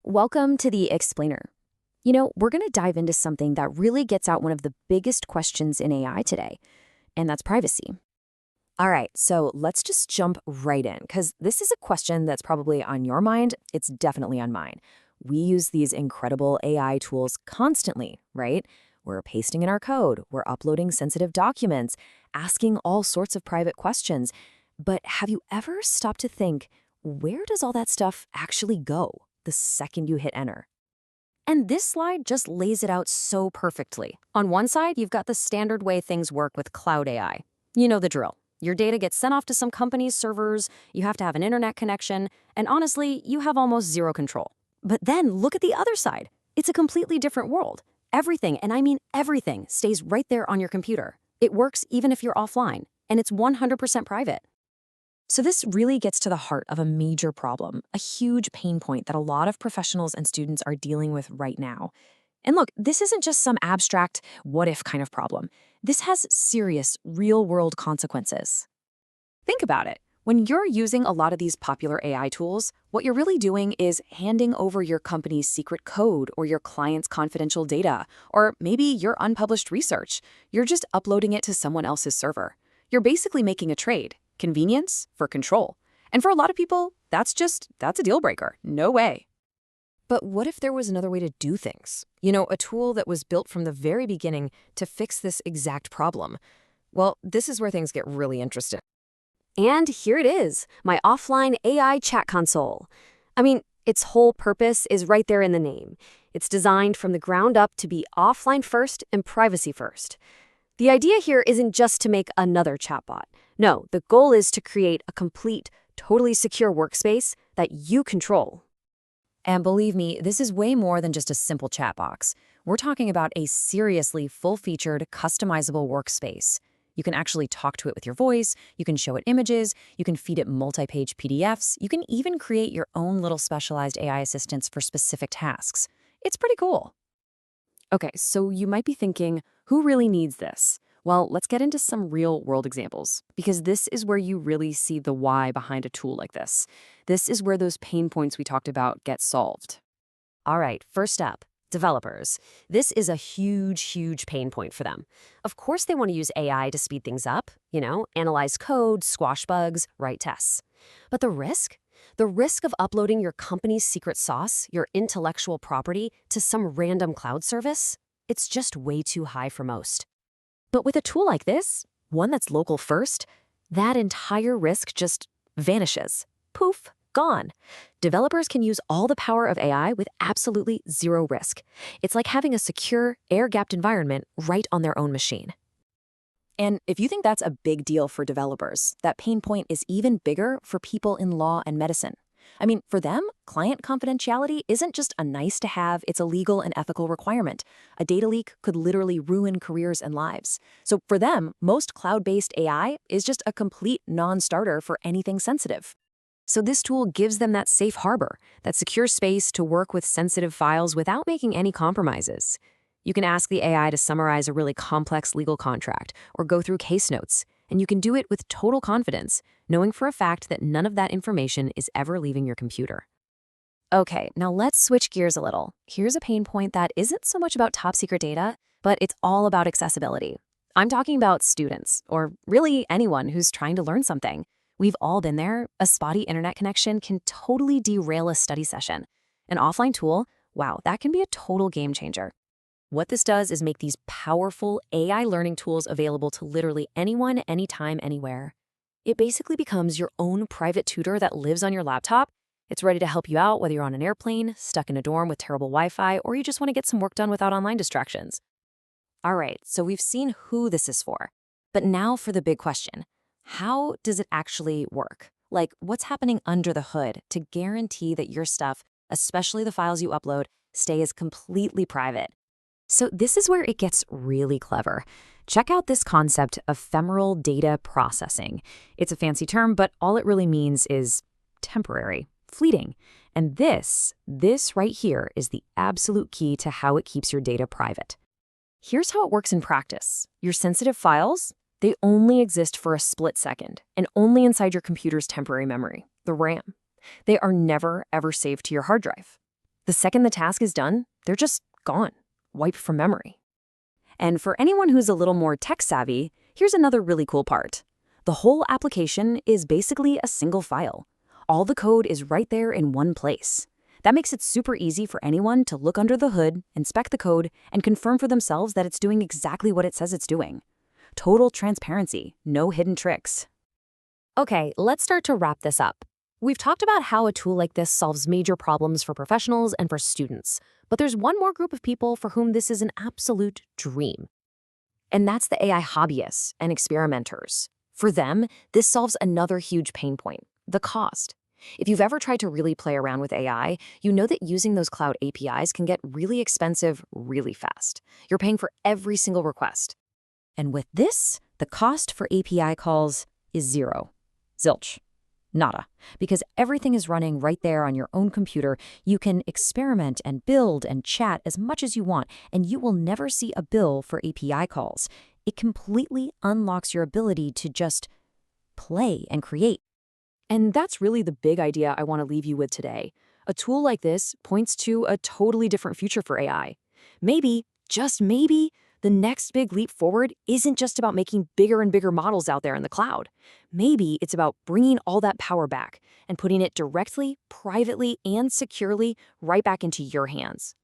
Welcome to the Explainer. We're going to dive into something that really gets at one of the biggest questions in AI today, and that's privacy. All right, so let's just jump right in, because this is a question that's probably on your mind. It's definitely on mine. We use these incredible AI tools constantly, right? We're pasting in our code, we're uploading sensitive documents, asking all sorts of private questions. But have you ever stopped to think, where does all that stuff actually go the second you hit enter? And this slide just lays it out so perfectly. On one side, you've got the standard way things work with cloud AI. You know the drill. Your data gets sent off to some company's servers, you have to have an internet connection, and honestly, you have almost zero control. But then look at the other side. It's a completely different world. Everything, and I mean everything, stays right there on your computer. It works even if you're offline, and it's 100% private. So this really gets to the heart of a major problem, a huge pain point that a lot of professionals and students are dealing with right now. And look, this isn't just some abstract what-if kind of problem. This has serious, real-world consequences. Think about it. When you're using a lot of these popular AI tools, what you're really doing is handing over your company's secret code or your client's confidential data, or maybe your unpublished research. You're just uploading it to someone else's server. You're basically making a trade. Convenience for control. And for a lot of people, that's a deal breaker. No way. But what if there was another way to do things? A tool that was built from the very beginning to fix this exact problem. Well, this is where things get really interesting. And here it is, my offline AI chat console. I mean, its whole purpose is right there in the name. It's designed from the ground up to be offline first and privacy first. The idea here isn't just to make another chatbot. No, the goal is to create a complete, totally secure workspace that you control. And believe me, this is way more than just a simple chat box. We're talking about a seriously full-featured, customizable workspace. You can actually talk to it with your voice, you can show it images, you can feed it multi-page PDFs, you can even create your own little specialized AI assistants for specific tasks. It's pretty cool. Okay, so you might be thinking, who really needs this? Well, let's get into some real-world examples, because this is where you really see the why behind a tool like this. This is where those pain points we talked about get solved. All right, first up, developers. This is a huge pain point for them. Of course they want to use AI to speed things up, analyze code, squash bugs, write tests. But the risk? The risk of uploading your company's secret sauce, your intellectual property, to some random cloud service? It's just way too high for most. But with a tool like this, one that's local first, that entire risk just vanishes. Poof, gone. Developers can use all the power of AI with absolutely zero risk. It's like having a secure, air-gapped environment right on their own machine. And if you think that's a big deal for developers, that pain point is even bigger for people in law and medicine. I mean, for them, client confidentiality isn't just a nice-to-have, it's a legal and ethical requirement. A data leak could literally ruin careers and lives. So for them, most cloud-based AI is just a complete non-starter for anything sensitive. So this tool gives them that safe harbor, that secure space to work with sensitive files without making any compromises. You can ask the AI to summarize a really complex legal contract or go through case notes, and you can do it with total confidence, knowing for a fact that none of that information is ever leaving your computer. Okay, now let's switch gears a little. Here's a pain point that isn't so much about top secret data, but it's all about accessibility. I'm talking about students, or really anyone who's trying to learn something. We've all been there. A spotty internet connection can totally derail a study session. An offline tool, wow, that can be a total game changer. What this does is make these powerful AI learning tools available to literally anyone, anytime, anywhere. It basically becomes your own private tutor that lives on your laptop. It's ready to help you out whether you're on an airplane, stuck in a dorm with terrible Wi-Fi, or you just want to get some work done without online distractions. All right, so we've seen who this is for. But now for the big question. How does it actually work? Like, what's happening under the hood to guarantee that your stuff, especially the files you upload, stay as completely private? So this is where it gets really clever. Check out this concept, ephemeral data processing. It's a fancy term, but all it really means is temporary, fleeting. And this right here is the absolute key to how it keeps your data private. Here's how it works in practice. Your sensitive files, they only exist for a split second and only inside your computer's temporary memory, the RAM. They are never, ever saved to your hard drive. The second the task is done, they're just gone, wiped from memory. And for anyone who's a little more tech-savvy, here's another really cool part. The whole application is basically a single file. All the code is right there in one place. That makes it super easy for anyone to look under the hood, inspect the code, and confirm for themselves that it's doing exactly what it says it's doing. Total transparency, no hidden tricks. Okay, let's start to wrap this up. We've talked about how a tool like this solves major problems for professionals and for students, but there's one more group of people for whom this is an absolute dream. And that's the AI hobbyists and experimenters. For them, this solves another huge pain point, the cost. If you've ever tried to really play around with AI, you know that using those cloud APIs can get really expensive really fast. You're paying for every single request. And with this, the cost for API calls is zero. Zilch. Nada. Because everything is running right there on your own computer, you can experiment and build and chat as much as you want, and you will never see a bill for API calls. It completely unlocks your ability to just play and create. And that's really the big idea I want to leave you with today. A tool like this points to a totally different future for AI. Maybe, just maybe, the next big leap forward isn't just about making bigger and bigger models out there in the cloud. Maybe it's about bringing all that power back and putting it directly, privately, and securely right back into your hands.